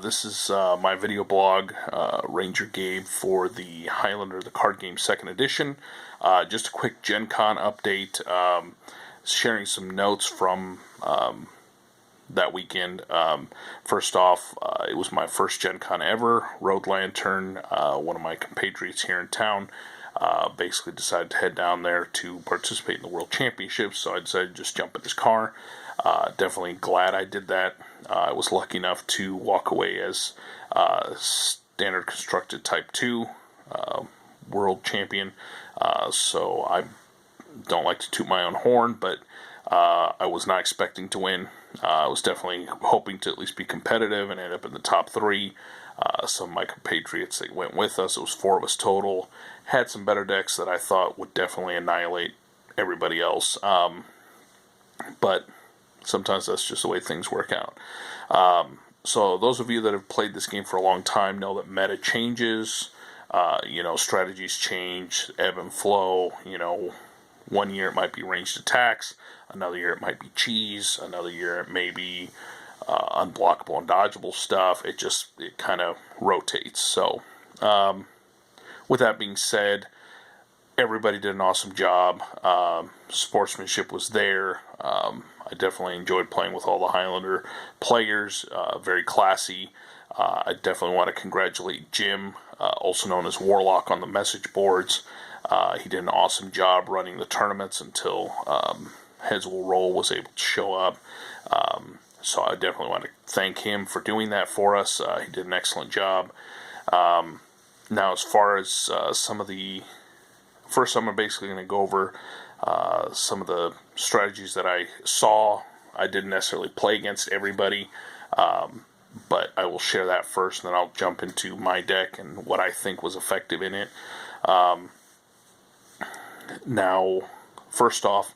This is my video blog, Ranger Gabe, for the Highlander, the card game 2nd edition. Just a quick Gen Con update, sharing some notes from that weekend. First off, it was my first Gen Con ever. Road Lantern, one of my compatriots here in town, basically decided to head down there to participate in the World Championships, so I decided to just jump in his car. Definitely glad I did that. I was lucky enough to walk away as standard constructed Type 2 world champion. So I don't like to toot my own horn, but I was not expecting to win. I was definitely hoping to at least be competitive and end up in the top 3. Some of my compatriots that went with us, it was 4 of us total, had some better decks that I thought would definitely annihilate everybody else. But sometimes that's just the way things work out. So those of you that have played this game for a long time know that meta changes, strategies change, ebb and flow. One year it might be ranged attacks, another year it might be cheese, another year it may be unblockable and dodgeable stuff. It kind of rotates. So with that being said, everybody did an awesome job. Sportsmanship was there. I definitely enjoyed playing with all the Highlander players. Very classy. I definitely want to congratulate Jim, also known as Warlock, on the message boards. He did an awesome job running the tournaments until Heads Will Roll was able to show up. So I definitely want to thank him for doing that for us. He did an excellent job. Now, as far as first, I'm basically going to go over some of the strategies that I saw. I didn't necessarily play against everybody, but I will share that first, and then I'll jump into my deck and what I think was effective in it. Now, first off,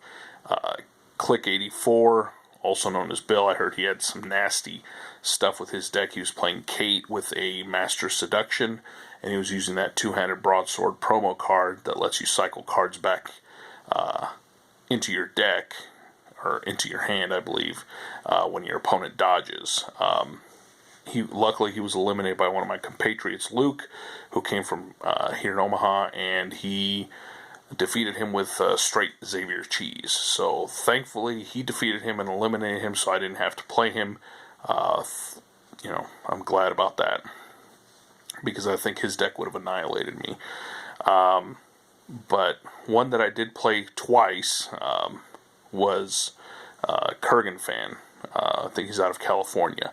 Click 84, also known as Bill, I heard he had some nasty stuff with his deck. He was playing Kate with a Master Seduction, and he was using that two-handed broadsword promo card that lets you cycle cards back into your deck, or into your hand, I believe, when your opponent dodges. Luckily, he was eliminated by one of my compatriots, Luke, who came from here in Omaha, and he defeated him with straight Xavier cheese. So thankfully, he defeated him and eliminated him, so I didn't have to play him. I'm glad about that, because I think his deck would have annihilated me. But one that I did play twice was Kurgan Fan. I think he's out of California.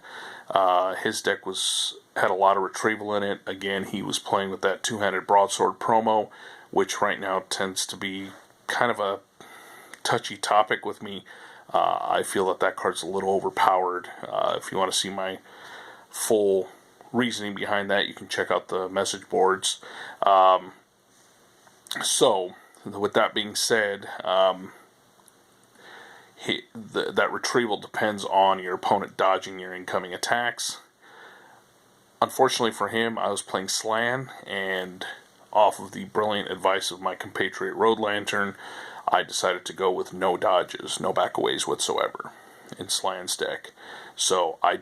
His deck had a lot of retrieval in it. Again, he was playing with that two-handed broadsword promo, which right now tends to be kind of a touchy topic with me. I feel that card's a little overpowered. If you want to see my full reasoning behind that, you can check out the message boards. So, with that being said, that retrieval depends on your opponent dodging your incoming attacks. Unfortunately for him, I was playing Slan, and off of the brilliant advice of my compatriot Road Lantern, I decided to go with no dodges, no backaways whatsoever in Slan's deck. So I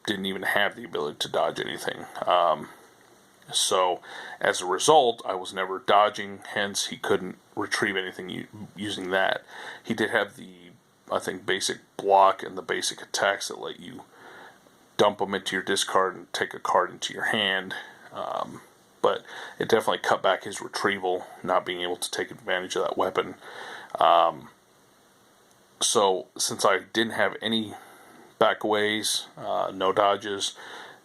didn't even have the ability to dodge anything. So as a result, I was never dodging, hence he couldn't retrieve anything using that. He did have the, I think, basic block and the basic attacks that let you dump them into your discard and take a card into your hand. But it definitely cut back his retrieval, not being able to take advantage of that weapon. So since I didn't have any backaways, no dodges,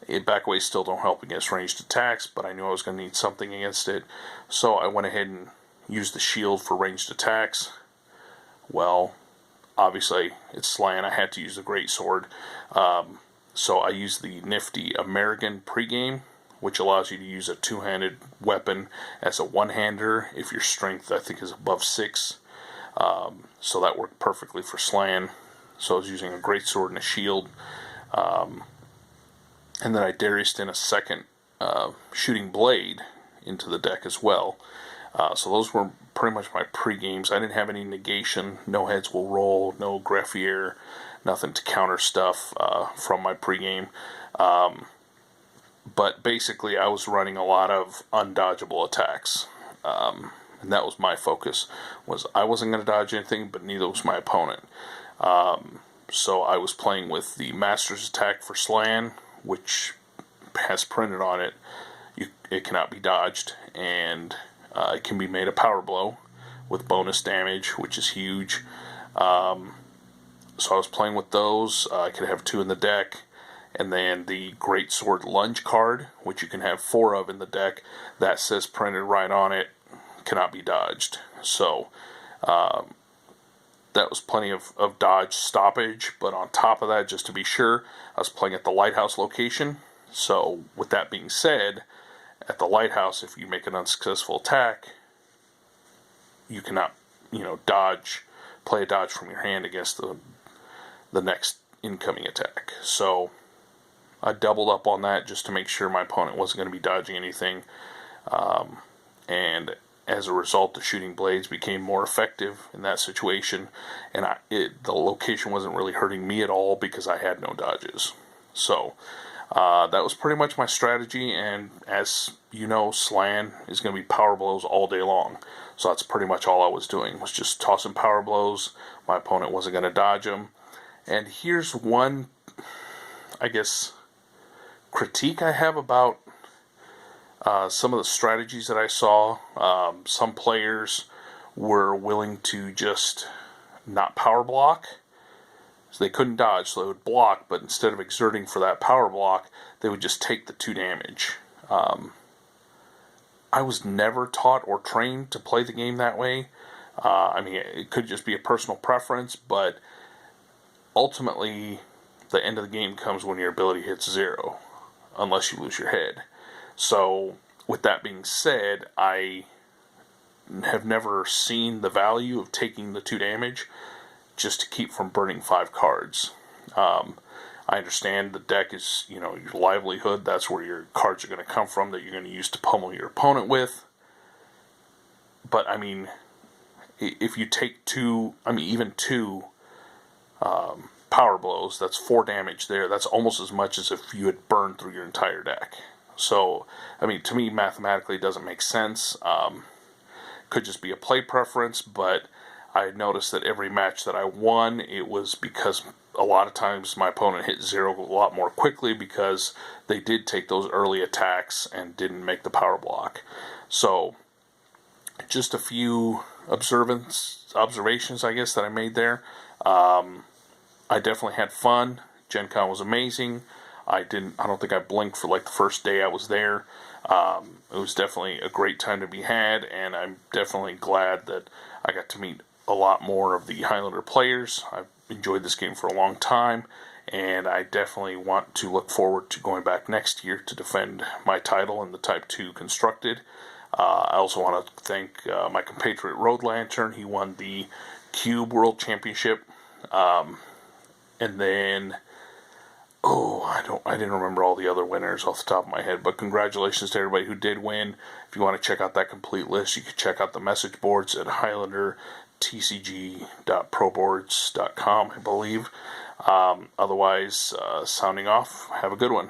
backaways still don't help against ranged attacks, but I knew I was going to need something against it. So I went ahead and used the shield for ranged attacks. Well, obviously it's Slan, I had to use the greatsword. So I used the nifty American pregame, which allows you to use a two-handed weapon as a one-hander if your strength, I think, is above 6. So that worked perfectly for Slan. So I was using a greatsword and a shield. And then I Dariused in a second shooting blade into the deck as well. So those were pretty much my pre-games. I didn't have any negation, no heads will roll, no greffier, nothing to counter stuff from my pre-game. But basically I was running a lot of undodgeable attacks. And that was my focus, was I wasn't going to dodge anything, but neither was my opponent. So I was playing with the Master's Attack for Slan, which has printed on it, it cannot be dodged, and it can be made a power blow with bonus damage, which is huge. So I was playing with those. I could have 2 in the deck. And then the Great Sword Lunge card, which you can have 4 of in the deck, that says printed right on it, cannot be dodged. So that was plenty of dodge stoppage. But on top of that, just to be sure, I was playing at the lighthouse location. So with that being said, at the lighthouse, if you make an unsuccessful attack, you cannot, play a dodge from your hand against the next incoming attack. So I doubled up on that just to make sure my opponent wasn't going to be dodging anything. And as a result, the shooting blades became more effective in that situation, and the location wasn't really hurting me at all because I had no dodges. So that was pretty much my strategy, and as you know, Slan is going to be power blows all day long. So that's pretty much all I was doing, was just tossing power blows. My opponent wasn't going to dodge them. And here's one, I guess, critique I have about some of the strategies that I saw. Some players were willing to just not power block. So they couldn't dodge, so they would block, but instead of exerting for that power block, they would just take the 2 damage. I was never taught or trained to play the game that way. I mean, it could just be a personal preference, but ultimately, the end of the game comes when your ability hits 0, unless you lose your head. So, with that being said, I have never seen the value of taking the 2 damage just to keep from burning 5 cards. I understand the deck is, your livelihood. That's where your cards are going to come from that you're going to use to pummel your opponent with. But, I mean, if you take 2, even 2 power blows, that's 4 damage there. That's almost as much as if you had burned through your entire deck. So, I mean, to me, mathematically, it doesn't make sense. Could just be a play preference, but I noticed that every match that I won, it was because a lot of times my opponent hit 0 a lot more quickly because they did take those early attacks and didn't make the power block. So, just a few observations, I guess, that I made there. I definitely had fun. Gen Con was amazing. I don't think I blinked for like the first day I was there. It was definitely a great time to be had, and I'm definitely glad that I got to meet a lot more of the Highlander players. I've enjoyed this game for a long time, and I definitely want to look forward to going back next year to defend my title in the Type 2 Constructed. I also want to thank my compatriot Road Lantern. He won the Cube World Championship. And then, I didn't remember all the other winners off the top of my head, but congratulations to everybody who did win. If you want to check out that complete list, you can check out the message boards at HighlanderTCG.proboards.com, I believe. Otherwise, sounding off, have a good one.